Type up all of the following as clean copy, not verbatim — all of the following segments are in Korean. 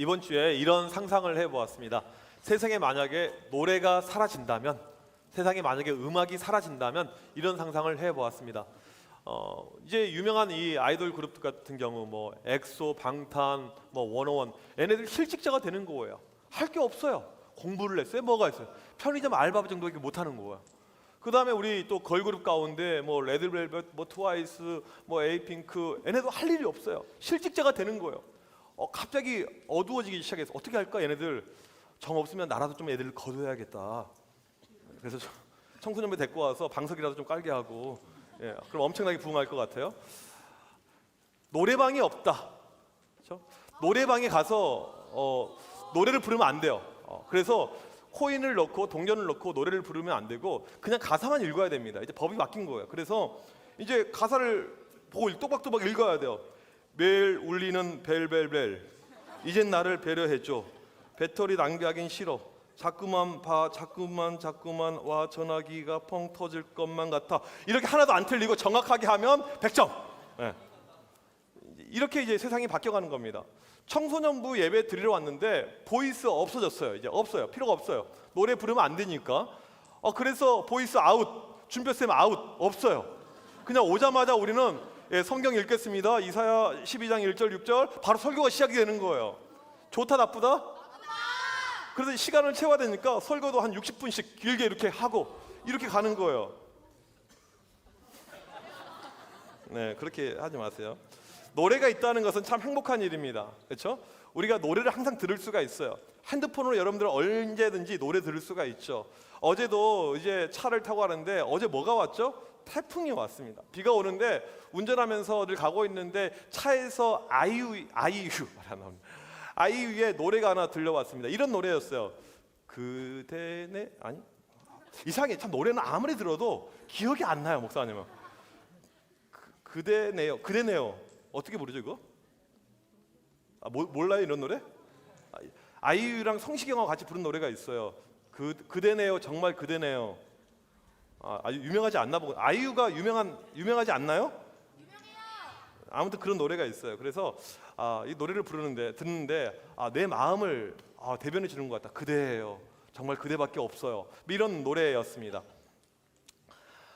이번 주에 이런 상상을 해보았습니다. 세상에 만약에 노래가 사라진다면, 세상에 만약에 음악이 사라진다면 이런 상상을 해보았습니다. 이제 유명한 이 아이돌 그룹 같은 경우 뭐 엑소, 방탄, 뭐 워너원, 얘네들 실직자가 되는 거예요. 할 게 없어요. 공부를 했어요. 뭐가 있어요? 편의점 알바 정도밖에 못 하는 거예요. 그 다음에 우리 또 걸그룹 가운데 뭐 레드벨벳, 뭐 트와이스, 뭐 에이핑크, 얘네도 할 일이 없어요. 실직자가 되는 거예요. 갑자기 어두워지기 시작해서 어떻게 할까? 얘네들 정 없으면 나라도 좀 애들을 거둬야겠다. 그래서 청소년부 데리고 와서 방석이라도 좀 깔게 하고, 예, 그럼 엄청나게 부흥할 것 같아요. 노래방이 없다. 그렇죠? 노래방에 가서 노래를 부르면 안 돼요. 그래서 코인을 넣고 동전을 넣고 노래를 부르면 안 되고 그냥 가사만 읽어야 됩니다. 이제 법이 바뀐 거예요. 그래서 이제 가사를 보고 또박또박 읽어야 돼요. 매일 울리는 벨벨벨, 이젠 나를 배려해줘. 배터리 낭비하긴 싫어. 자꾸만 봐, 자꾸만 와, 전화기가 펑 터질 것만 같아. 이렇게 하나도 안 틀리고 정확하게 하면 100점. 네. 이렇게 이제 세상이 바뀌어가는 겁니다. 청소년부 예배 드리러 왔는데 보이스 없어졌어요. 이제 없어요. 필요가 없어요. 노래 부르면 안 되니까. 그래서 보이스 아웃, 준표쌤 아웃, 없어요. 그냥 오자마자 우리는 성경 읽겠습니다. 이사야 12장 1절 6절 바로 설교가 시작이 되는 거예요. 좋다 나쁘다? 그래서 시간을 채워야 되니까 설교도 한 60분씩 길게 이렇게 하고 이렇게 가는 거예요. 네, 그렇게 하지 마세요. 노래가 있다는 것은 참 행복한 일입니다. 그렇죠? 우리가 노래를 항상 들을 수가 있어요. 핸드폰으로 여러분들 언제든지 노래 들을 수가 있죠. 어제도 이제 차를 타고 가는데 어제 뭐가 왔죠? 태풍이 왔습니다. 비가 오는데 운전하면서 늘 가고 있는데 차에서 아이유의 노래가 하나 들려왔습니다. 이런 노래였어요. 그대네 아니 이상해. 참 노래는 아무리 들어도 기억이 안 나요, 목사님은. 그대네요. 어떻게 부르죠 이거? 몰라요 이런 노래? 아이유랑 성시경하고 같이 부른 노래가 있어요. 그대네요, 정말 그대네요. 아주 유명하지 않나 보고. 아이유가 유명하지 않나요? 유명해요. 아무튼 그런 노래가 있어요. 그래서 이 노래를 듣는데 내 마음을 대변해 주는 것 같다. 그대예요. 정말 그대밖에 없어요. 이런 노래였습니다.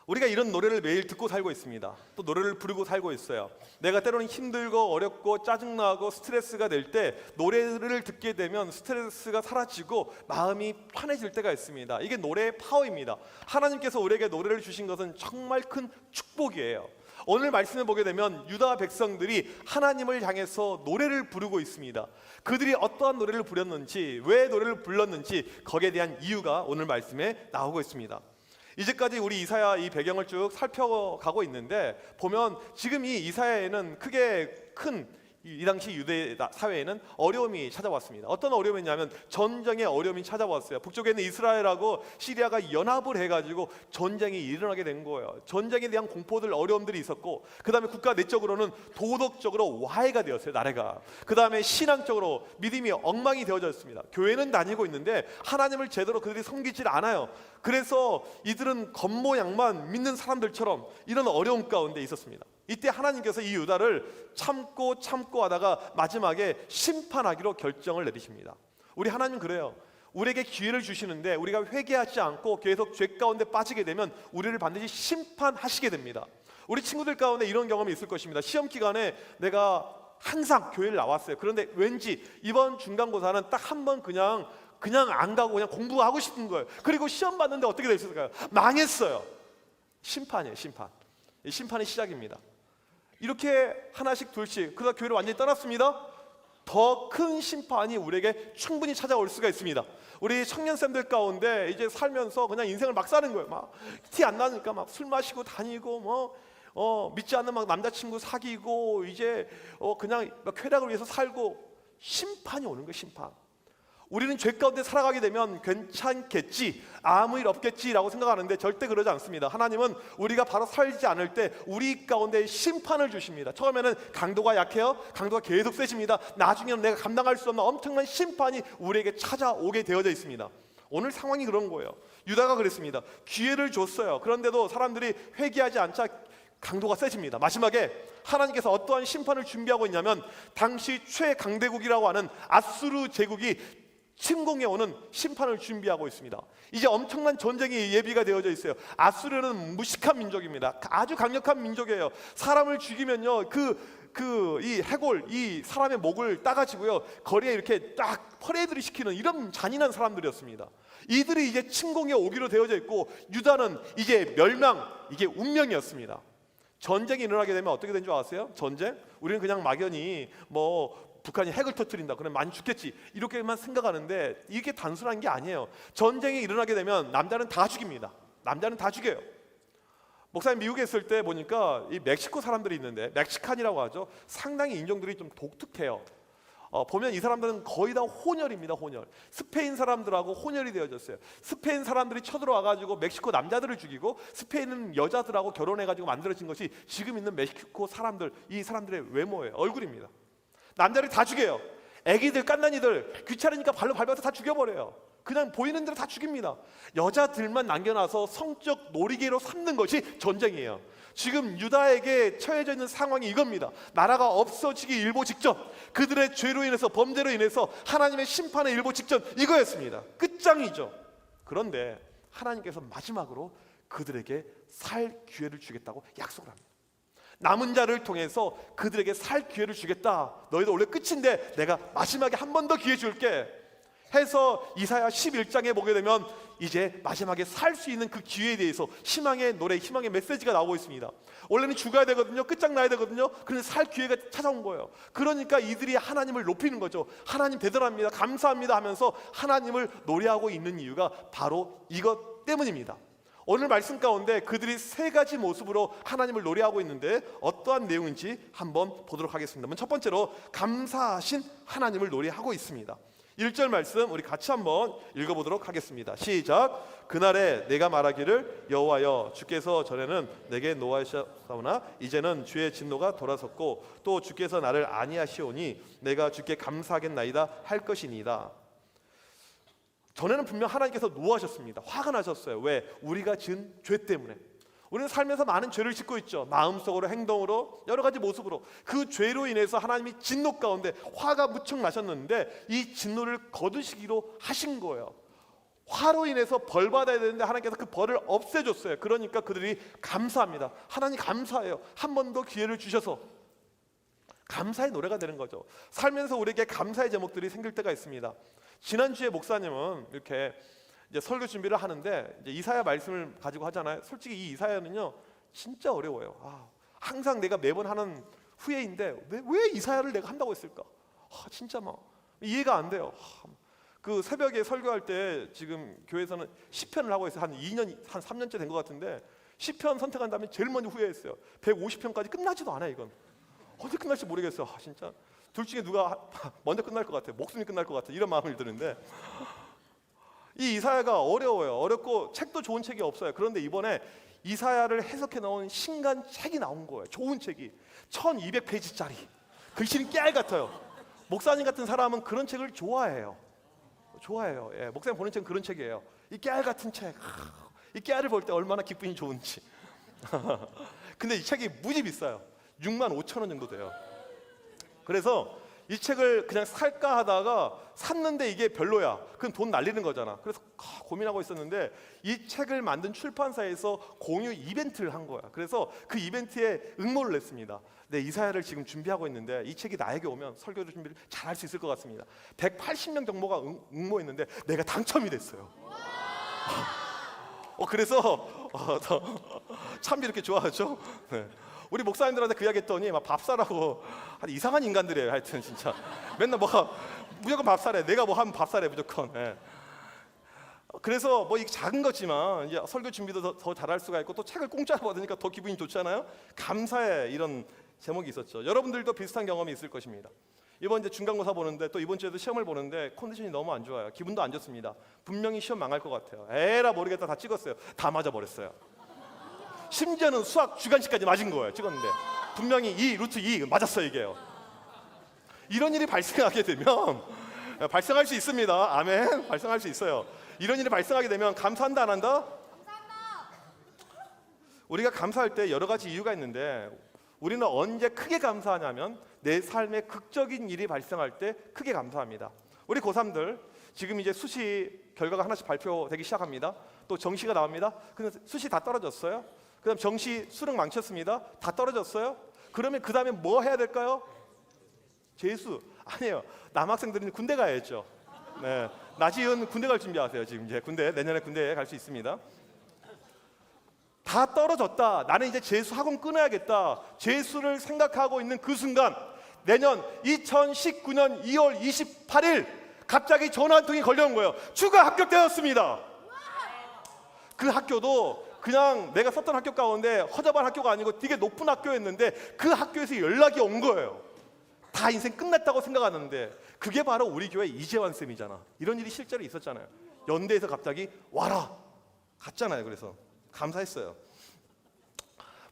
우리가 이런 노래를 매일 듣고 살고 있습니다. 또 노래를 부르고 살고 있어요. 내가 때로는 힘들고 어렵고 짜증나고 스트레스가 될 때 노래를 듣게 되면 스트레스가 사라지고 마음이 편해질 때가 있습니다. 이게 노래의 파워입니다. 하나님께서 우리에게 노래를 주신 것은 정말 큰 축복이에요. 오늘 말씀을 보게 되면 유다 백성들이 하나님을 향해서 노래를 부르고 있습니다. 그들이 어떠한 노래를 부렸는지, 왜 노래를 불렀는지 거기에 대한 이유가 오늘 말씀에 나오고 있습니다. 이제까지 우리 이사야 이 배경을 쭉 살펴가고 있는데 보면 지금 이 이사야에는 크게 큰 이 당시 유대 사회에는 어려움이 찾아왔습니다. 어떤 어려움이냐면 전쟁의 어려움이 찾아왔어요. 북쪽에 있는 이스라엘하고 시리아가 연합을 해가지고 전쟁이 일어나게 된 거예요. 전쟁에 대한 공포들, 어려움들이 있었고 그 다음에 국가 내적으로는 도덕적으로 와해가 되었어요, 나라가. 그 다음에 신앙적으로 믿음이 엉망이 되어졌습니다. 교회는 다니고 있는데 하나님을 제대로 그들이 섬기질 않아요. 그래서 이들은 겉모양만 믿는 사람들처럼 이런 어려움 가운데 있었습니다. 이때 하나님께서 이 유다를 참고 하다가 마지막에 심판하기로 결정을 내리십니다. 우리 하나님 그래요. 우리에게 기회를 주시는데 우리가 회개하지 않고 계속 죄 가운데 빠지게 되면 우리를 반드시 심판하시게 됩니다. 우리 친구들 가운데 이런 경험이 있을 것입니다. 시험 기간에 내가 항상 교회를 나왔어요. 그런데 왠지 이번 중간고사는 딱 한 번 그냥 안 가고 그냥 공부하고 싶은 거예요. 그리고 시험 봤는데 어떻게 됐을까요? 망했어요. 심판이에요, 심판. 이 심판의 시작입니다. 이렇게 하나씩 둘씩 그러다 교회를 완전히 떠났습니다. 더 큰 심판이 우리에게 충분히 찾아올 수가 있습니다. 우리 청년쌤들 가운데 이제 살면서 그냥 인생을 막 사는 거예요. 막 티 안 나니까 막 술 마시고 다니고 믿지 않는 막 남자친구 사귀고 이제 그냥 막 쾌락을 위해서 살고 심판이 오는 거예요, 심판. 우리는 죄 가운데 살아가게 되면 괜찮겠지, 아무 일 없겠지라고 생각하는데 절대 그러지 않습니다. 하나님은 우리가 바로 살지 않을 때 우리 가운데 심판을 주십니다. 처음에는 강도가 약해요. 강도가 계속 세집니다. 나중에는 내가 감당할 수 없는 엄청난 심판이 우리에게 찾아오게 되어져 있습니다. 오늘 상황이 그런 거예요. 유다가 그랬습니다. 기회를 줬어요. 그런데도 사람들이 회개하지 않자 강도가 세집니다. 마지막에 하나님께서 어떠한 심판을 준비하고 있냐면 당시 최강대국이라고 하는 아수르 제국이 침공해 오는 심판을 준비하고 있습니다. 이제 엄청난 전쟁이 예비가 되어져 있어요. 아수르는 무식한 민족입니다. 아주 강력한 민족이에요. 사람을 죽이면요 이 해골, 이 사람의 목을 따가지고요 거리에 이렇게 딱 퍼레이드를 시키는 이런 잔인한 사람들이었습니다. 이들이 이제 침공해 오기로 되어져 있고 유다는 이제 멸망, 이게 운명이었습니다. 전쟁이 일어나게 되면 어떻게 된 줄 아세요? 전쟁? 우리는 그냥 막연히 뭐 북한이 핵을 터뜨린다 그러면 많이 죽겠지 이렇게만 생각하는데 이게 단순한 게 아니에요. 전쟁이 일어나게 되면 남자는 다 죽입니다. 남자는 다 죽여요. 목사님 미국에 있을 때 보니까 이 멕시코 사람들이 있는데 멕시칸이라고 하죠. 상당히 인종들이 좀 독특해요. 보면 이 사람들은 거의 다 혼혈입니다. 혼혈. 스페인 사람들하고 혼혈이 되어졌어요. 스페인 사람들이 쳐들어와가지고 멕시코 남자들을 죽이고 스페인 여자들하고 결혼해가지고 만들어진 것이 지금 있는 멕시코 사람들, 이 사람들의 외모예요. 얼굴입니다. 남자를 다 죽여요. 애기들, 갓난이들 귀찮으니까 발로 밟아서 다 죽여버려요. 그냥 보이는 대로 다 죽입니다. 여자들만 남겨놔서 성적 놀이개로 삼는 것이 전쟁이에요. 지금 유다에게 처해져 있는 상황이 이겁니다. 나라가 없어지기 일보 직전, 그들의 죄로 인해서, 범죄로 인해서 하나님의 심판의 일보 직전, 이거였습니다. 끝장이죠. 그런데 하나님께서 마지막으로 그들에게 살 기회를 주겠다고 약속을 합니다. 남은 자를 통해서 그들에게 살 기회를 주겠다. 너희들 원래 끝인데 내가 마지막에 한 번 더 기회 줄게 해서 이사야 11장에 보게 되면 이제 마지막에 살 수 있는 그 기회에 대해서 희망의 노래, 희망의 메시지가 나오고 있습니다. 원래는 죽어야 되거든요. 끝장나야 되거든요. 그런데 살 기회가 찾아온 거예요. 그러니까 이들이 하나님을 높이는 거죠. 하나님 대단합니다, 감사합니다 하면서 하나님을 노래하고 있는 이유가 바로 이것 때문입니다. 오늘 말씀 가운데 그들이 세 가지 모습으로 하나님을 노래하고 있는데 어떠한 내용인지 한번 보도록 하겠습니다. 첫 번째로 감사하신 하나님을 노래하고 있습니다. 1절 말씀 우리 같이 한번 읽어보도록 하겠습니다. 시작. 그날에 내가 말하기를 여호와여 주께서 전에는 내게 노하셨사오나 이제는 주의 진노가 돌아섰고 또 주께서 나를 아니하시오니 내가 주께 감사하겠나이다 할 것이니이다. 전에는 분명 하나님께서 노하셨습니다. 화가 나셨어요. 왜? 우리가 지은 죄 때문에. 우리는 살면서 많은 죄를 짓고 있죠. 마음속으로, 행동으로, 여러 가지 모습으로. 그 죄로 인해서 하나님이 진노 가운데 화가 무척 나셨는데 이 진노를 거두시기로 하신 거예요. 화로 인해서 벌 받아야 되는데 하나님께서 그 벌을 없애줬어요. 그러니까 그들이 감사합니다. 하나님 감사해요. 한 번 더 기회를 주셔서. 감사의 노래가 되는 거죠. 살면서 우리에게 감사의 제목들이 생길 때가 있습니다. 지난주에 목사님은 이렇게 이제 설교 준비를 하는데 이제 이사야 말씀을 가지고 하잖아요. 솔직히 이 이사야는요 진짜 어려워요. 항상 내가 매번 하는 후회인데 왜 이사야를 내가 한다고 했을까? 진짜 막 이해가 안 돼요. 그 새벽에 설교할 때 지금 교회에서는 시편을 하고 있어요. 한 2년, 한 3년째 된 것 같은데 시편 선택한 다음에 제일 먼저 후회했어요. 150편까지 끝나지도 않아. 이건 언제 끝날지 모르겠어요. 진짜 둘 중에 누가 먼저 끝날 것 같아, 목숨이 끝날 것 같아, 이런 마음이 드는데 이 이사야가 어려워요. 어렵고 책도 좋은 책이 없어요. 그런데 이번에 이사야를 해석해 놓은 신간 책이 나온 거예요. 좋은 책이 1200페이지짜리 글씨는 깨알 같아요. 목사님 같은 사람은 그런 책을 좋아해요. 예, 목사님 보는 책은 그런 책이에요. 이 깨알 같은 책, 이 깨알을 볼 때 얼마나 기분이 좋은지. 근데 이 책이 무지 비싸요. 65,000원 정도 돼요. 그래서 이 책을 그냥 살까 하다가 샀는데 이게 별로야. 그럼 돈 날리는 거잖아. 그래서 고민하고 있었는데 이 책을 만든 출판사에서 공유 이벤트를 한 거야. 그래서 그 이벤트에 응모를 냈습니다. 네, 이사야를 지금 준비하고 있는데 이 책이 나에게 오면 설교 준비를 잘 할 수 있을 것 같습니다. 180명 정도가 응모했는데 내가 당첨이 됐어요. 그래서 참 이렇게 좋아하죠. 네. 우리 목사님들한테 그 이야기 했더니 막 밥사라고 이상한 인간들이에요. 하여튼 진짜 맨날 무조건 밥사래. 내가 뭐 하면 밥사래 무조건. 예. 그래서 뭐 이게 작은 거지만 이제 설교 준비도 더 잘할 수가 있고 또 책을 공짜로 받으니까 더 기분이 좋잖아요. 감사해 이런 제목이 있었죠. 여러분들도 비슷한 경험이 있을 것입니다. 이번 이제 중간고사 보는데 또 이번 주에도 시험을 보는데 컨디션이 너무 안 좋아요. 기분도 안 좋습니다. 분명히 시험 망할 것 같아요. 에라 모르겠다 다 찍었어요. 다 맞아 버렸어요. 심지어는 수학 주간식까지 맞은 거예요. 찍었는데 분명히 루트 2 맞았어요. 이게요. 이런 일이 발생하게 되면 발생할 수 있습니다. 아멘. 발생할 수 있어요. 이런 일이 발생하게 되면 감사한다 안 한다? 감사한다. 우리가 감사할 때 여러 가지 이유가 있는데 우리는 언제 크게 감사하냐면 내 삶에 극적인 일이 발생할 때 크게 감사합니다. 우리 고3들 지금 이제 수시 결과가 하나씩 발표되기 시작합니다. 또 정시가 나옵니다. 근데 수시 다 떨어졌어요. 그다음 정시 수능 망쳤습니다. 다 떨어졌어요. 그러면 그 다음에 뭐 해야 될까요? 재수. 아니에요. 남학생들은 군대 가야죠. 네. 나지은 군대 갈 준비하세요. 지금 이제 군대 내년에 군대에 갈 수 있습니다. 다 떨어졌다. 나는 이제 재수 학원 끊어야겠다. 재수를 생각하고 있는 그 순간 내년 2019년 2월 28일 갑자기 전화 한 통이 걸려온 거예요. 추가 합격되었습니다. 그 학교도 그냥 내가 썼던 학교 가운데 허접한 학교가 아니고 되게 높은 학교였는데 그 학교에서 연락이 온 거예요. 다 인생 끝났다고 생각하는데 그게 바로 우리 교회 이재환 쌤이잖아. 이런 일이 실제로 있었잖아요. 연대에서 갑자기 와라 갔잖아요. 그래서 감사했어요.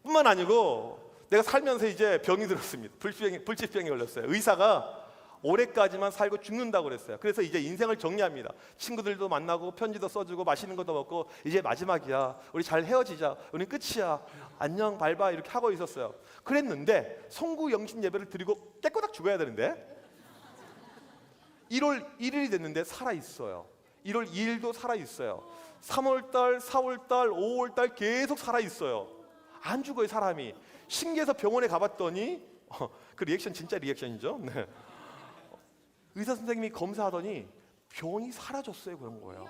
뿐만 아니고 내가 살면서 이제 병이 들었습니다. 불치병이 걸렸어요. 의사가 올해까지만 살고 죽는다고 그랬어요. 그래서 이제 인생을 정리합니다. 친구들도 만나고 편지도 써주고 맛있는 것도 먹고 이제 마지막이야. 우리 잘 헤어지자. 우리 끝이야. 안녕 발바 이렇게 하고 있었어요. 그랬는데 송구 영신 예배를 드리고 깨꼬닥 죽어야 되는데 1월 1일이 됐는데 살아있어요. 1월 2일도 살아있어요. 3월달, 4월달, 5월달 계속 살아있어요. 안 죽어요 사람이. 신기해서 병원에 가봤더니 그 리액션 진짜 리액션이죠. 네. 의사 선생님이 검사하더니 병이 사라졌어요. 그런 거예요.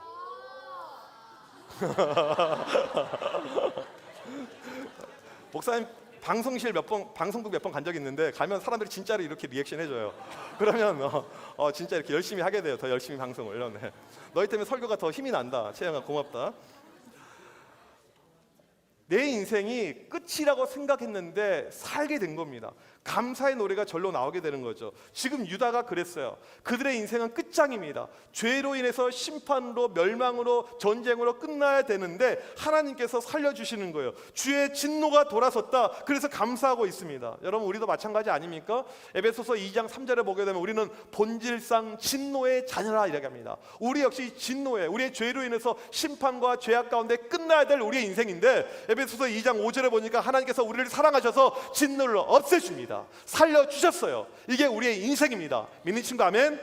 목사님 방송실 방송국 몇 번 간 적 있는데 가면 사람들이 진짜로 이렇게 리액션 해줘요. 그러면 진짜 이렇게 열심히 하게 돼요. 더 열심히 방송을. 네. 너희 때문에 설교가 더 힘이 난다. 채영아 고맙다. 내 인생이 끝이라고 생각했는데 살게 된 겁니다. 감사의 노래가 절로 나오게 되는 거죠. 지금 유다가 그랬어요. 그들의 인생은 끝장입니다. 죄로 인해서 심판으로 멸망으로 전쟁으로 끝나야 되는데 하나님께서 살려주시는 거예요. 주의 진노가 돌아섰다. 그래서 감사하고 있습니다. 여러분 우리도 마찬가지 아닙니까? 에베소서 2장 3절에 보게 되면 우리는 본질상 진노의 자녀라 이렇게 합니다. 우리 역시 진노에 우리의 죄로 인해서 심판과 죄악 가운데 끝나야 될 우리의 인생인데 에베소서 2장 5절에 보니까 하나님께서 우리를 사랑하셔서 진노를 없애줍니다. 살려주셨어요. 이게 우리의 인생입니다. 믿는 친구 아멘?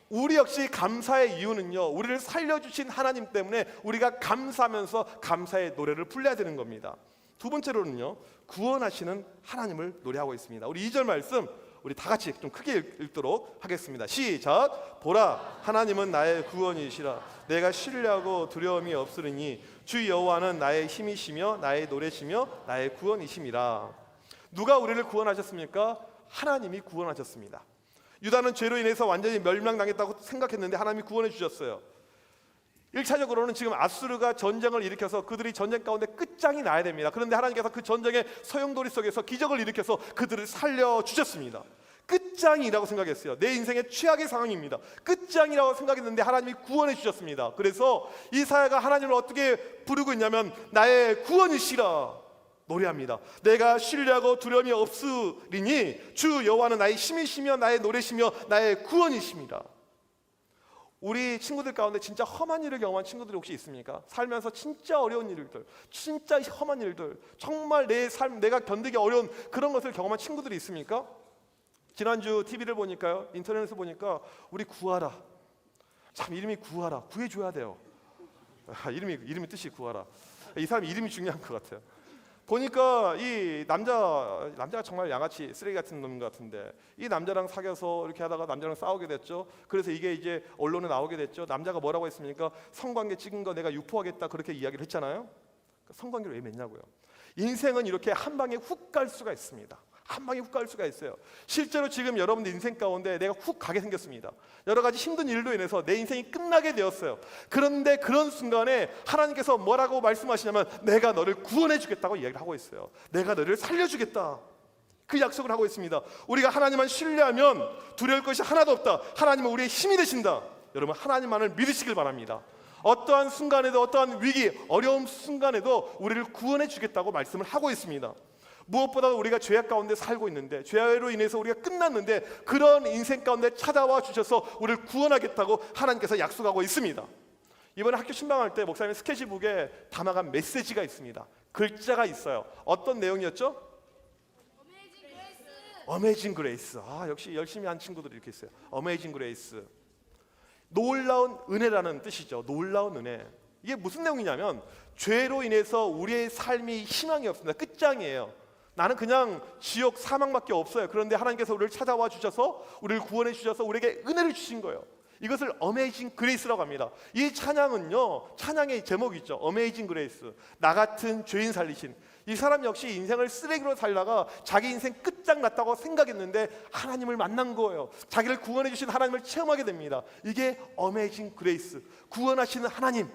우리 역시 감사의 이유는요 우리를 살려주신 하나님 때문에 우리가 감사하면서 감사의 노래를 불러야 되는 겁니다. 두 번째로는요 구원하시는 하나님을 노래하고 있습니다. 우리 2절 말씀 우리 다 같이 좀 크게 읽도록 하겠습니다. 시작. 보라 하나님은 나의 구원이시라. 내가 신뢰하고 두려움이 없으리니 주 여호와는 나의 힘이시며 나의 노래시며 나의 구원이심이라. 누가 우리를 구원하셨습니까? 하나님이 구원하셨습니다. 유다는 죄로 인해서 완전히 멸망당했다고 생각했는데 하나님이 구원해 주셨어요. 1차적으로는 지금 아수르가 전쟁을 일으켜서 그들이 전쟁 가운데 끝장이 나야 됩니다. 그런데 하나님께서 그 전쟁의 소용돌이 속에서 기적을 일으켜서 그들을 살려주셨습니다. 끝장이라고 생각했어요. 내 인생의 최악의 상황입니다. 끝장이라고 생각했는데 하나님이 구원해 주셨습니다. 그래서 이사야가 하나님을 어떻게 부르고 있냐면 나의 구원이시라 노래합니다. 내가 신뢰하고 두려움이 없으리니 주 여호와는 나의 힘이시며 나의 노래시며 나의 구원이십니다. 우리 친구들 가운데 진짜 험한 일을 경험한 친구들이 혹시 있습니까? 살면서 진짜 어려운 일들, 진짜 험한 일들, 정말 내 삶 내가 견디기 어려운 그런 것을 경험한 친구들이 있습니까? 지난주 TV를 보니까요, 인터넷에서 보니까 우리 구하라. 참 이름이 구하라, 구해줘야 돼요. 이름이 뜻이 구하라. 이 사람 이름이 중요한 것 같아요. 보니까 이 남자가 정말 양아치 쓰레기 같은 놈 같은데 이 남자랑 사귀어서 이렇게 하다가 남자랑 싸우게 됐죠. 그래서 이게 이제 언론에 나오게 됐죠. 남자가 뭐라고 했습니까? 성관계 찍은 거 내가 유포하겠다 그렇게 이야기를 했잖아요. 성관계를 왜 맺냐고요. 인생은 이렇게 한 방에 훅 갈 수가 있습니다. 한 방에 훅 갈 수가 있어요. 실제로 지금 여러분들 인생 가운데 내가 훅 가게 생겼습니다. 여러 가지 힘든 일로 인해서 내 인생이 끝나게 되었어요. 그런데 그런 순간에 하나님께서 뭐라고 말씀하시냐면 내가 너를 구원해 주겠다고 이야기를 하고 있어요. 내가 너를 살려주겠다. 그 약속을 하고 있습니다. 우리가 하나님만 신뢰하면 두려울 것이 하나도 없다. 하나님은 우리의 힘이 되신다. 여러분 하나님만을 믿으시길 바랍니다. 어떠한 순간에도 어떠한 위기, 어려움 순간에도 우리를 구원해 주겠다고 말씀을 하고 있습니다. 무엇보다도 우리가 죄악 가운데 살고 있는데 죄로 인해서 우리가 끝났는데 그런 인생 가운데 찾아와 주셔서 우리를 구원하겠다고 하나님께서 약속하고 있습니다. 이번에 학교 신방할 때 목사님 스케치북에 담아간 메시지가 있습니다. 글자가 있어요. 어떤 내용이었죠? 어메이징 그레이스. 역시 열심히 한 친구들이 이렇게 있어요. 어메이징 그레이스. 놀라운 은혜라는 뜻이죠. 놀라운 은혜. 이게 무슨 내용이냐면 죄로 인해서 우리의 삶이 희망이 없습니다. 끝장이에요. 나는 그냥 지옥 사망밖에 없어요. 그런데 하나님께서 우리를 찾아와 주셔서 우리를 구원해 주셔서 우리에게 은혜를 주신 거예요. 이것을 어메이징 그레이스라고 합니다. 이 찬양은요, 찬양의 제목이 있죠. 어메이징 그레이스. 나 같은 죄인 살리신. 이 사람 역시 인생을 쓰레기로 살다가 자기 인생 끝장났다고 생각했는데 하나님을 만난 거예요. 자기를 구원해 주신 하나님을 체험하게 됩니다. 이게 어메이징 그레이스. 구원하시는 하나님.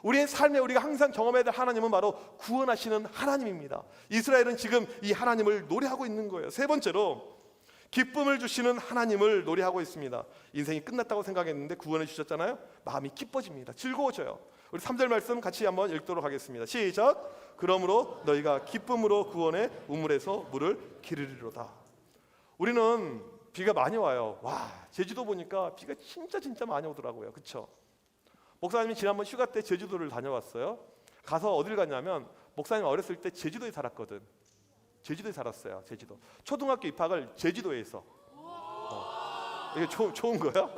우리의 삶에 우리가 항상 경험해야 될 하나님은 바로 구원하시는 하나님입니다. 이스라엘은 지금 이 하나님을 노래하고 있는 거예요. 세 번째로 기쁨을 주시는 하나님을 노래하고 있습니다. 인생이 끝났다고 생각했는데 구원해 주셨잖아요. 마음이 기뻐집니다. 즐거워져요. 우리 3절 말씀 같이 한번 읽도록 하겠습니다. 시작. 그러므로 너희가 기쁨으로 구원의 우물에서 물을 기르리로다. 우리는 비가 많이 와요. 제주도 보니까 비가 진짜 많이 오더라고요. 그렇죠? 목사님이 지난번 휴가 때 제주도를 다녀왔어요. 가서 어딜 갔냐면 목사님 어렸을 때 제주도에 살았거든. 제주도에 살았어요. 제주도. 초등학교 입학을 제주도에 해서. 이게 좋은 거야?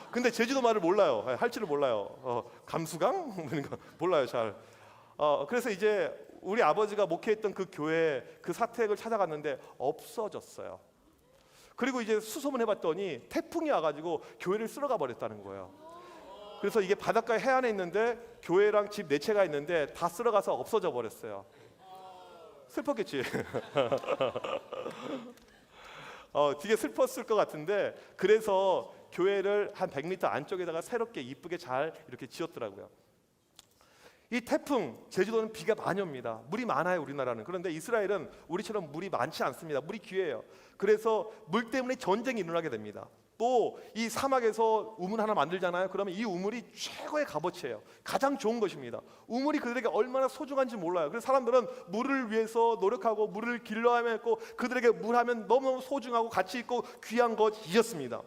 근데 제주도 말을 몰라요. 할 줄을 몰라요. 감수강? 몰라요 잘. 그래서 이제 우리 아버지가 목회했던 그 교회 그 사택을 찾아갔는데 없어졌어요. 그리고 이제 수소문 해봤더니 태풍이 와가지고 교회를 쓸어가 버렸다는 거예요. 그래서 이게 바닷가 해안에 있는데 교회랑 집 네 채가 있는데 다 쓸어가서 없어져 버렸어요. 슬펐겠지. 되게 슬펐을 것 같은데 그래서 교회를 한 100m 안쪽에다가 새롭게 이쁘게 잘 이렇게 지었더라고요. 이 태풍, 제주도는 비가 많이 옵니다. 물이 많아요 우리나라는. 그런데 이스라엘은 우리처럼 물이 많지 않습니다. 물이 귀해요. 그래서 물 때문에 전쟁이 일어나게 됩니다. 또 이 사막에서 우물 하나 만들잖아요. 그러면 이 우물이 최고의 값어치예요. 가장 좋은 것입니다. 우물이 그들에게 얼마나 소중한지 몰라요. 그래서 사람들은 물을 위해서 노력하고 물을 길러야 했고 그들에게 물 하면 너무너무 소중하고 가치 있고 귀한 것이었습니다.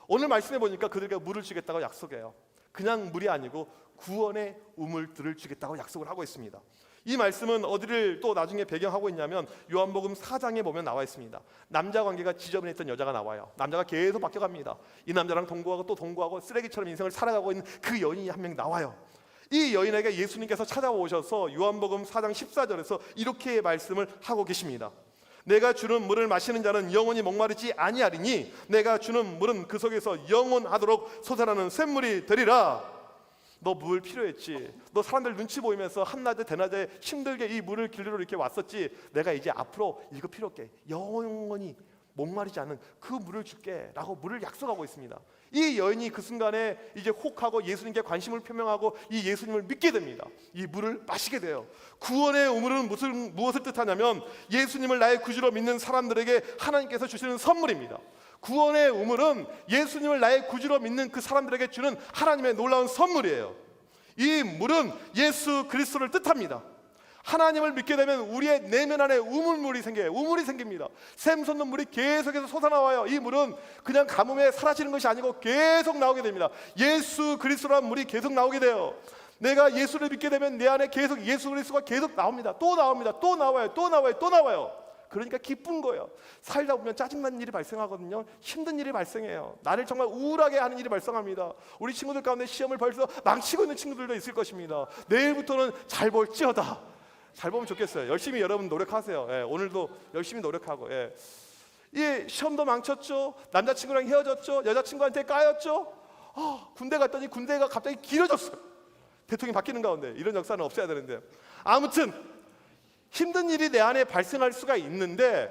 오늘 말씀해 보니까 그들에게 물을 주겠다고 약속해요. 그냥 물이 아니고 구원의 우물들을 주겠다고 약속을 하고 있습니다. 이 말씀은 어디를 또 나중에 배경하고 있냐면 요한복음 4장에 보면 나와 있습니다. 남자 관계가 지저분했던 여자가 나와요. 남자가 계속 바뀌어갑니다. 이 남자랑 동거하고 또 동거하고 쓰레기처럼 인생을 살아가고 있는 그 여인이 한 명 나와요. 이 여인에게 예수님께서 찾아오셔서 요한복음 4장 14절에서 이렇게 말씀을 하고 계십니다. 내가 주는 물을 마시는 자는 영원히 목마르지 아니하리니 내가 주는 물은 그 속에서 영원하도록 솟아나는 샘물이 되리라. 너 물 필요했지. 너 사람들 눈치 보이면서 한낮에 대낮에 힘들게 이 물을 길르러 이렇게 왔었지. 내가 이제 앞으로 이거 필요 없게 영원히 목마르지 않는 그 물을 줄게 라고 물을 약속하고 있습니다. 이 여인이 그 순간에 이제 혹하고 예수님께 관심을 표명하고 이 예수님을 믿게 됩니다. 이 물을 마시게 돼요. 구원의 우물은 무엇을 뜻하냐면 예수님을 나의 구주로 믿는 사람들에게 하나님께서 주시는 선물입니다. 구원의 우물은 예수님을 나의 구주로 믿는 그 사람들에게 주는 하나님의 놀라운 선물이에요. 이 물은 예수 그리스도를 뜻합니다. 하나님을 믿게 되면 우리의 내면 안에 우물물이 생겨요. 우물이 생깁니다. 샘솟는 물이 계속해서 솟아나와요. 이 물은 그냥 가뭄에 사라지는 것이 아니고 계속 나오게 됩니다. 예수 그리스도라는 물이 계속 나오게 돼요. 내가 예수를 믿게 되면 내 안에 계속 예수 그리스도가 계속 나옵니다. 또 나옵니다. 또 나와요. 또 나와요. 또 나와요. 그러니까 기쁜 거예요. 살다 보면 짜증나는 일이 발생하거든요. 힘든 일이 발생해요. 나를 정말 우울하게 하는 일이 발생합니다. 우리 친구들 가운데 시험을 벌써 망치고 있는 친구들도 있을 것입니다. 내일부터는 잘 볼지어다. 잘 보면 좋겠어요. 열심히 여러분 노력하세요. 오늘도 열심히 노력하고. 시험도 망쳤죠. 남자친구랑 헤어졌죠. 여자친구한테 까였죠. 군대 갔더니 군대가 갑자기 길어졌어요. 대통령이 바뀌는 가운데 이런 역사는 없어야 되는데 아무튼 힘든 일이 내 안에 발생할 수가 있는데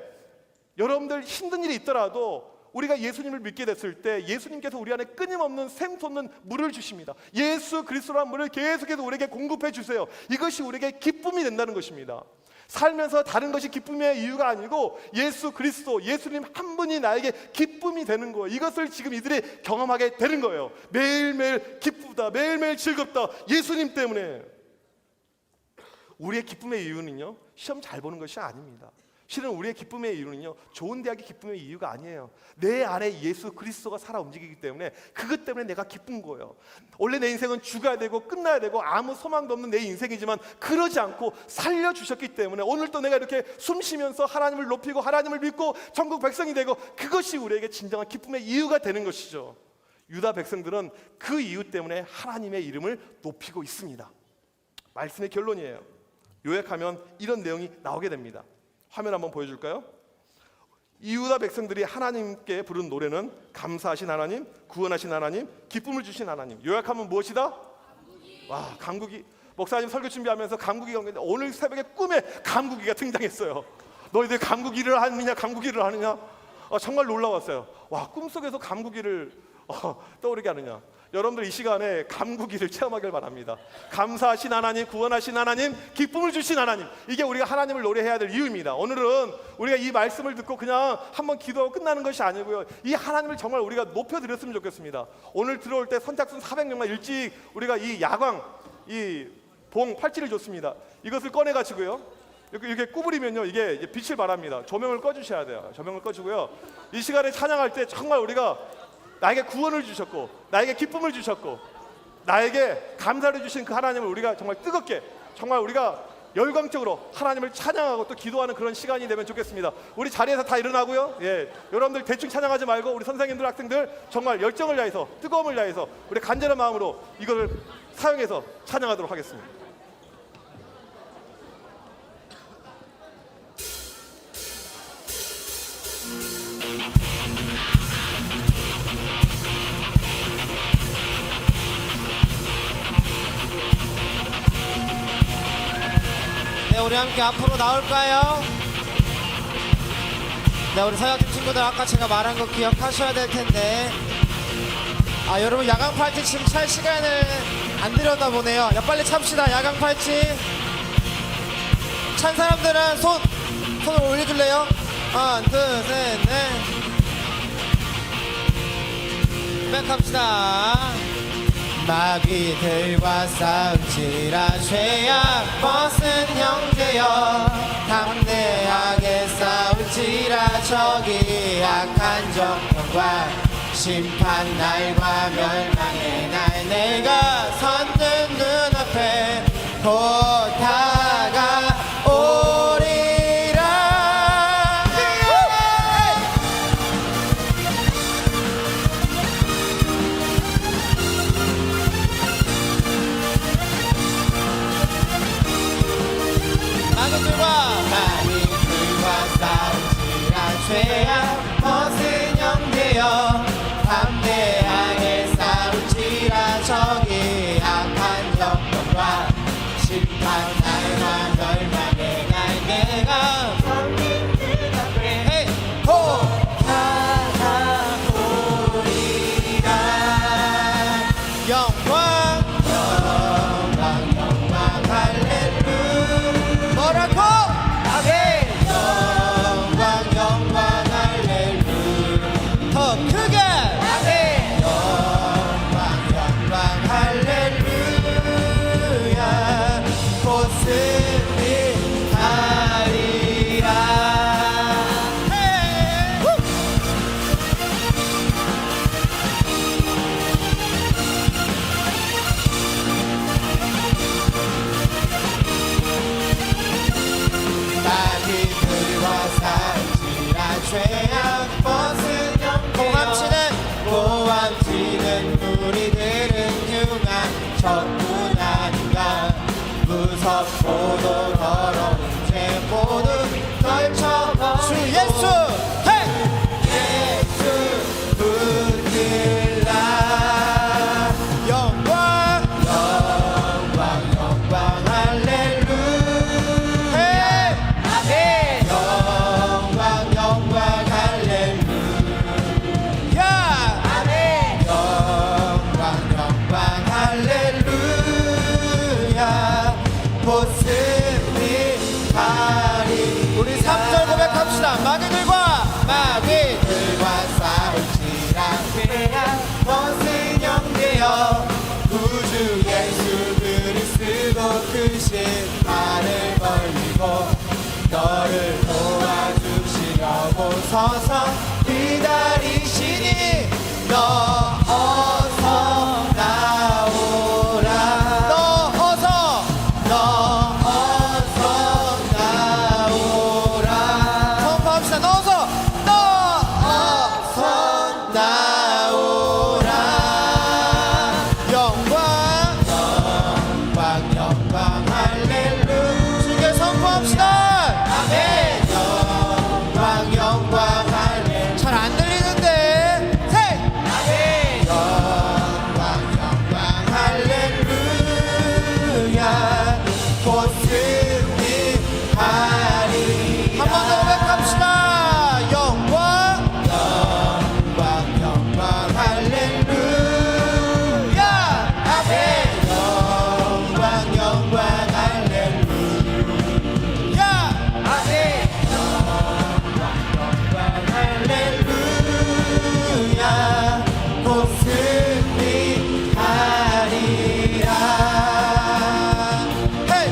여러분들 힘든 일이 있더라도 우리가 예수님을 믿게 됐을 때 예수님께서 우리 안에 끊임없는 샘솟는 물을 주십니다. 예수 그리스도라는 물을 계속해서 우리에게 공급해 주세요. 이것이 우리에게 기쁨이 된다는 것입니다. 살면서 다른 것이 기쁨의 이유가 아니고 예수 그리스도, 예수님 한 분이 나에게 기쁨이 되는 거예요. 이것을 지금 이들이 경험하게 되는 거예요. 매일매일 기쁘다, 매일매일 즐겁다. 예수님 때문에. 우리의 기쁨의 이유는요, 시험 잘 보는 것이 아닙니다. 실은 우리의 기쁨의 이유는요, 좋은 대학이 기쁨의 이유가 아니에요. 내 안에 예수 그리스도가 살아 움직이기 때문에, 그것 때문에 내가 기쁜 거예요. 원래 내 인생은 죽어야 되고 끝나야 되고 아무 소망도 없는 내 인생이지만 그러지 않고 살려주셨기 때문에 오늘 또 내가 이렇게 숨 쉬면서 하나님을 높이고 하나님을 믿고 천국 백성이 되고, 그것이 우리에게 진정한 기쁨의 이유가 되는 것이죠. 유다 백성들은 그 이유 때문에 하나님의 이름을 높이고 있습니다. 말씀의 결론이에요. 요약하면 이런 내용이 나오게 됩니다. 화면 한번 보여줄까요? 이유다 백성들이 하나님께 부른 노래는 감사하신 하나님, 구원하신 하나님, 기쁨을 주신 하나님. 요약하면 무엇이다? 와, 강국이. 목사님 설교 준비하면서 강국이가 오는데 오늘 새벽에 꿈에 강국이가 등장했어요. 너희들 강국이를 하느냐 강국이를 하느냐. 정말 놀라웠어요. 와, 꿈속에서 강국이를 떠오르게 하느냐. 여러분들 이 시간에 감구기를 체험하길 바랍니다. 감사하신 하나님, 구원하신 하나님, 기쁨을 주신 하나님, 이게 우리가 하나님을 노래해야 될 이유입니다. 오늘은 우리가 이 말씀을 듣고 그냥 한번 기도하고 끝나는 것이 아니고요, 이 하나님을 정말 우리가 높여드렸으면 좋겠습니다. 오늘 들어올 때 선착순 400명만 일찍 우리가 이 야광, 이 봉 팔찌를 줬습니다. 이것을 꺼내가지고요, 이렇게 구부리면요, 이게 빛을 발합니다. 조명을 꺼주셔야 돼요. 조명을 꺼주고요, 이 시간에 찬양할 때 정말 우리가 나에게 구원을 주셨고, 나에게 기쁨을 주셨고, 나에게 감사를 주신 그 하나님을 우리가 정말 뜨겁게, 정말 우리가 열광적으로 하나님을 찬양하고 또 기도하는 그런 시간이 되면 좋겠습니다. 우리 자리에서 다 일어나고요, 여러분들 대충 찬양하지 말고 우리 선생님들, 학생들 정말 열정을 다해서, 뜨거움을 다해서 우리 간절한 마음으로 이걸 사용해서 찬양하도록 하겠습니다. 네, 우리 함께 앞으로 나올까요? 네, 우리 사역팀 친구들, 아까 제가 말한 거 기억하셔야 될 텐데, 여러분 야광 팔찌 지금 찰 시간을 안 드렸나 보네요. 야, 빨리 찹시다. 야광 팔찌 찬 사람들은 손을 올려줄래요? 하나, 둘, 셋, 넷. 백 합시다. 마귀들과 싸움치라 죄악 벗은 형제여, 담대하게 싸울지라. 저기 악한 정권과 심판 날과 멸망의 날, 내가 선든 눈앞에 곧 다가오리라. 마귀들과 싸움치라 죄악 벗은 형제여, 담대하게 싸울지라. 저기 악한 정권과 심판 날과 멸망의 날, 내가 선민 그 앞에 곧 다가오리라. 영광 할렐루야. 뭐라고? 영광 할렐루야. 더 크게. 영광 할렐루야. 곧 승리하리라. 서서 기다리시니 너 어서 나오라 너 어서 나오라 선포합시다 너 어서 나오라 영광 할렐루야 주께 선포합시다 아멘 영광 할렐루야 잘 안 들리는데 셋 아멘 영광 할렐루야 곧 승리하리 한 번 더 고백합시다 영광 할렐루야 아멘 영광 할렐루야 아멘 할렐루야 곧 승리하리라 헤이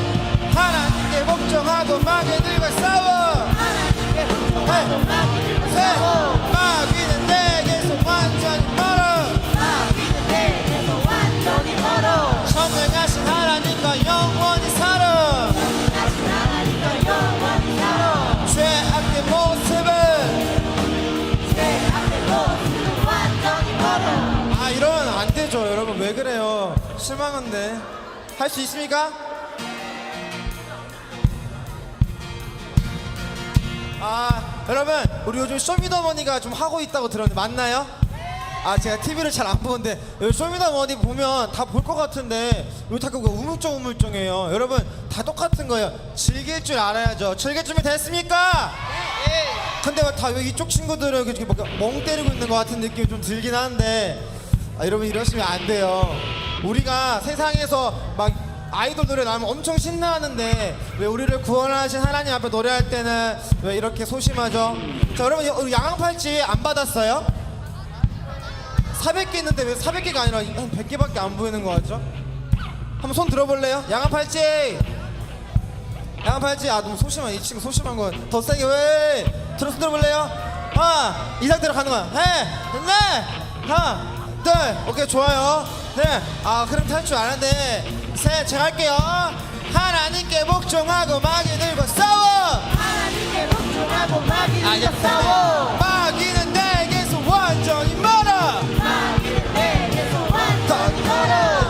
하나님께 복종하고 마귀들과 싸워 헤이 셋 마귀는 내게서 완전히 멀어 선명하신 하나님과 영원히 살아 죄악의 모습은 아 이러면 안 되죠 여러분 왜 그래요 실망한데 할 수 있습니까? 아 여러분 우리 요즘 쇼미더머니가 좀 하고 있다고 들었는데 맞나요? 아 제가 TV를 잘 안 보는데 여기 쇼미더머니 보면 다 볼 것 같은데 여기 다 그거 우물쩡우물쩡해요 여러분 다 똑같은 거예요 즐길 줄 알아야죠 즐길 준비 됐습니까? 근데 다 이쪽 친구들은 이렇게 막 멍 때리고 있는 것 같은 느낌이 좀 들긴 하는데 아, 여러분 이러시면 안 돼요 우리가 세상에서 막 아이돌 노래 나오면 엄청 신나하는데 왜 우리를 구원하신 하나님 앞에 노래할 때는 왜 이렇게 소심하죠? 자 여러분 우리 양앙팔찌 안 받았어요? 400개 있는데 왜 400개가 아니라 한 100개밖에 안 보이는 거 같죠? 한번 손 들어볼래요? 양앙팔찌 양앙팔찌 아 너무 소심한 이 친구 소심한 거 더 세게 왜 손 들어볼래요? 하나 이 상태로 가는 거야 네 하나 둘 오케이 좋아요 네아 그럼 탈 줄 아는데 셋 제가 할게요 하나님께 복종하고 마귀들과 싸워 마귀는 내게서 완전히 멀어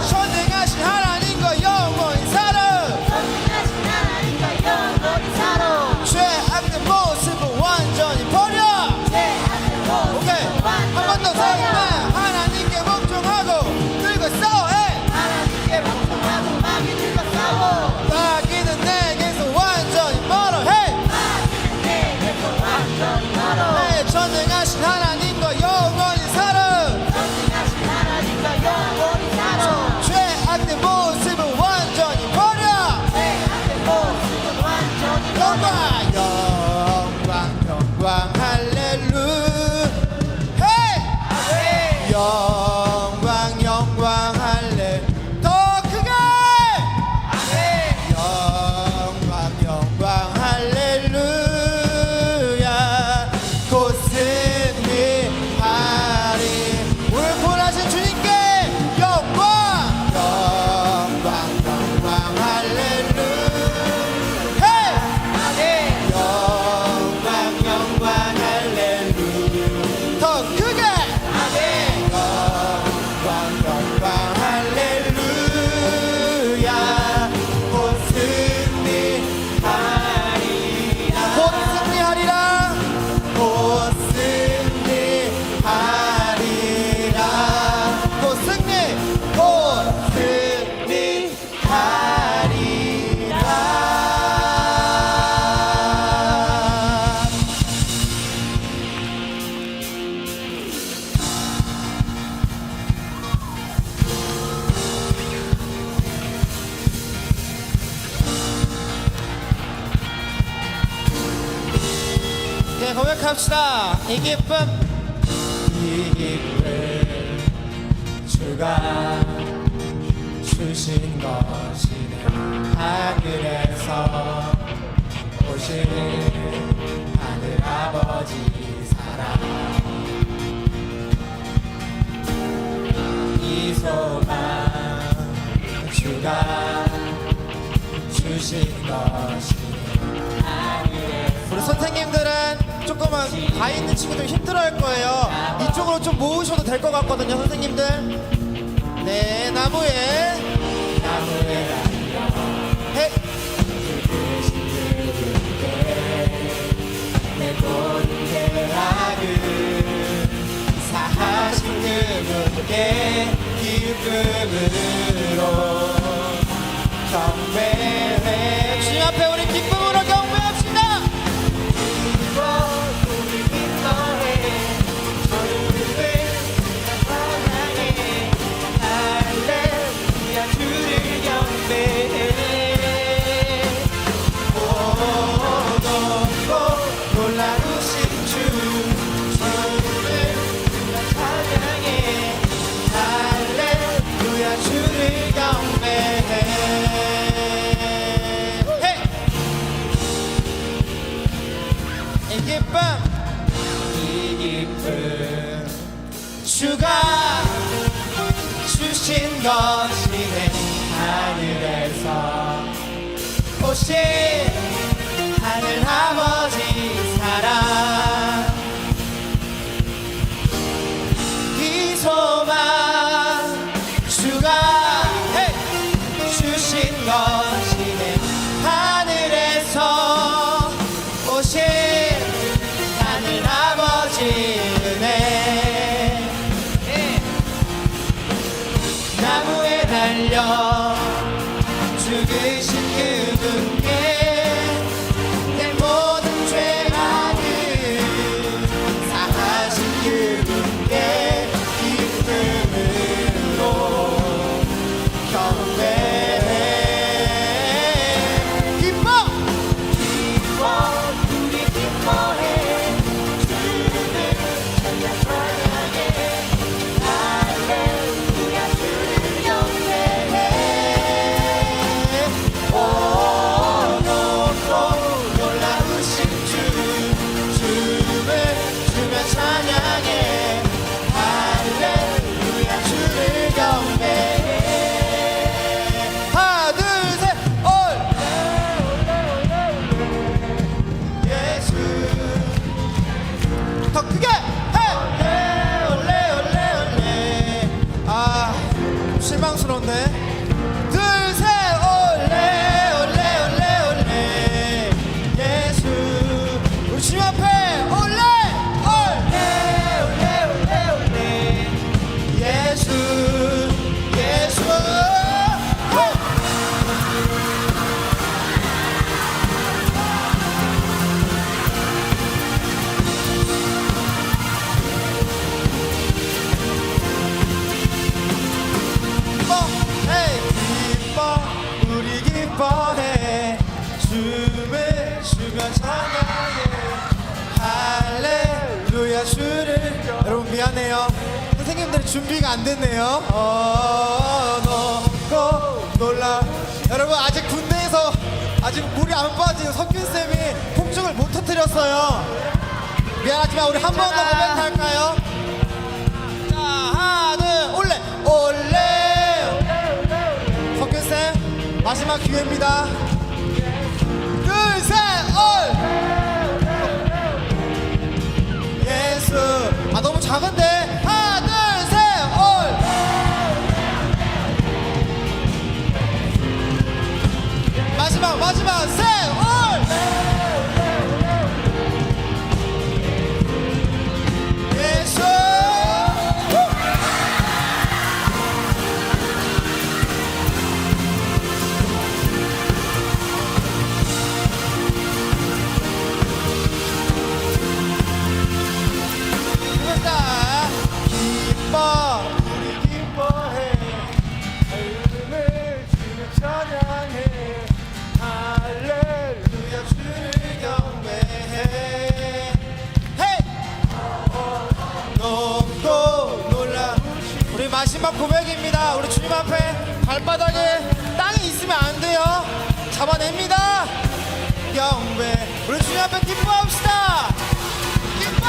선행하신 하나님과 영원히 살아 죄악된 모습은 완전히 버려 오케이 한 번 더 하나님께 복종하고 들고 싸워 마귀는 내게서 완전히 멀어 전능하신 하나님과 영원히 살아 죄악된 모습은 완전히 버려 영광 할렐루야 헤이 영광 할렐루야 더 크게 영광 할렐루야 곧 승리하리 오늘 구원하신 주님께 영광 할렐루야 헤이 영광 할렐루야 더 크게 영광 할렐루야 곧 승리하리라 곧 승리하리라 곧 승리하리라 곧 승리하리라 네, 고백합시다. 이 기쁨 주가 주신 것이네 하늘에서 오신 하늘 아버지 이 소망 주가 주신 것이 우리 선생님들은 조금은 가 있는 친구들 힘들어할 거예요. 이쪽으로 좀 모으셔도 될 것 같거든요, 선생님들. 네, 나무에 헤. 내 모든 계약을 사하신 그분께 기쁨으로 경배해. 주님 앞에 우리 기쁨으로 경배합시다. 우리 기뻐해. 주를 찬양해. 할렐루야 주를 경배해. 오 높고 놀라우신 주 주를 찬양해. 할렐루야 주를 경배해. 이 기쁨 주가 주신 것이네. 하늘에서 오신 하늘 아버지 사랑 이 소망 주가 주신 것이네. 하늘에서 오신 하늘 아버지 은혜. 나무에 달려 죽으신 그분께 내 모든 죄악을 사하신 그분께 기쁨으로 경배해. 기뻐 우리 기뻐해. 주를 찬양해. 할렐루야 주를 경배해. 오 높고 놀라우신 주 주를 주며 찬양해. 할렐루야 주를 경배해. 하나 둘 셋 올 예수 더 크게 해 올레 올레 올레. 아 실망스러운데. 둘 셋 올레 올레 올레 올레 예수 우리 주님 앞에 올레 올레 올레 올레 올레 예수 예수. 기뻐 우리 기뻐해. 춤을 추며 찬양해. 할렐루야 주를. 여러분 미안해요, 선생님들 준비가 안 됐네요. 높고 놀라. 여러분 아직 군대에서 아직 물이 안 빠진 석균쌤이 폭죽을 못 터뜨렸어요. 미안하지만 우리 한 번 더 고백할까요? 자 하나 둘 올레 올레. 석균쌤 마지막 기회입니다. 둘 셋 올 예수. 아 너무 작은데. 하나 둘 셋 올 마지막 셋 올 예수. 기뻐 우리 기뻐해. 이름을 주를 찬양해. 할렐루야 주를 경배해. 헤이 높고 놀라. 우리 마지막 고백입니다. 우리 주님 앞에 발바닥에 땅이 있으면 안 돼요. 잡아냅니다. 경배. 우리 주님 앞에 기뻐합시다. 기뻐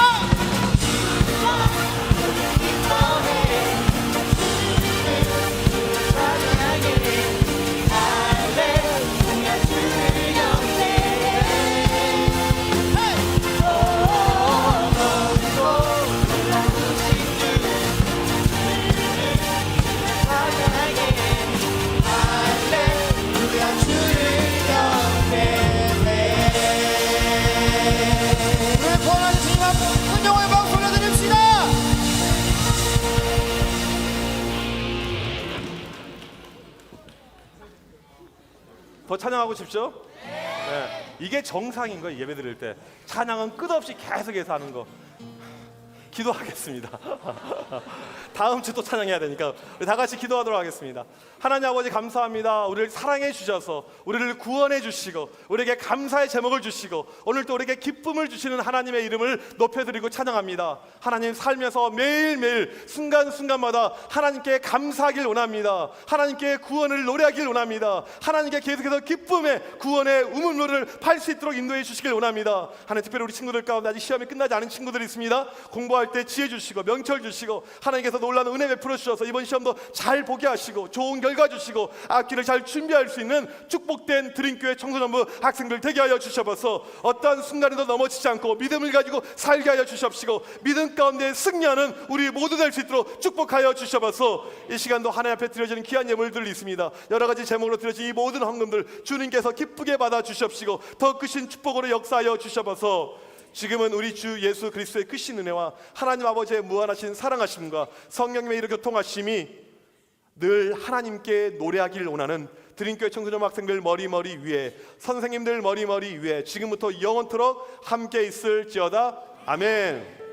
우리 구원하신 주님 앞에 큰 영광의 박수 올려드립시다. 더 찬양하고 싶죠? 네. 이게 정상인 거예요. 예배 드릴 때 찬양은 끝없이 계속해서 하는 거. 기도하겠습니다. 다음 주 또 찬양해야 되니까 우리 다 같이 기도하도록 하겠습니다. 하나님 아버지 감사합니다. 우리를 사랑해 주셔서 우리를 구원해 주시고 우리에게 감사의 제목을 주시고 오늘 또 우리에게 기쁨을 주시는 하나님의 이름을 높여드리고 찬양합니다. 하나님 살면서 매일매일 순간순간마다 하나님께 감사하길 원합니다. 하나님께 구원을 노래하길 원합니다. 하나님께 계속해서 기쁨의 구원의 우물노래를 팔 수 있도록 인도해 주시길 원합니다. 하나님 특별히 우리 친구들 가운데 아직 시험이 끝나지 않은 친구들이 있습니다. 공부할 때 지혜 주시고 명철 주시고 하나님께서 놀라운 은혜 베풀어 주셔서 이번 시험도 잘 보게 하시고 좋은 결과 주시고 악기를 잘 준비할 수 있는 축복된 드림교회 청소년부 학생들 되게 하여 주셔서 어떠한 순간에도 넘어지지 않고 믿음을 가지고 살게 하여 주시옵시고 믿음 가운데 승리하는 우리 모두 될 수 있도록 축복하여 주셔서 이 시간도 하나님 앞에 드려지는 귀한 예물들이 있습니다. 여러 가지 제목으로 드려진 이 모든 헌금들 주님께서 기쁘게 받아 주시옵시고 더 크신 축복으로 역사하여 주셔서 지금은 우리 주 예수 그리스도의 크신 은혜와 하나님 아버지의 무한하신 사랑하심과 성령님의 이르 교통하심이 늘 하나님께 노래하길 원하는 드림교회 청소년 학생들 머리머리 위에 선생님들 머리머리 위에 지금부터 영원토록 함께 있을지어다. 아멘.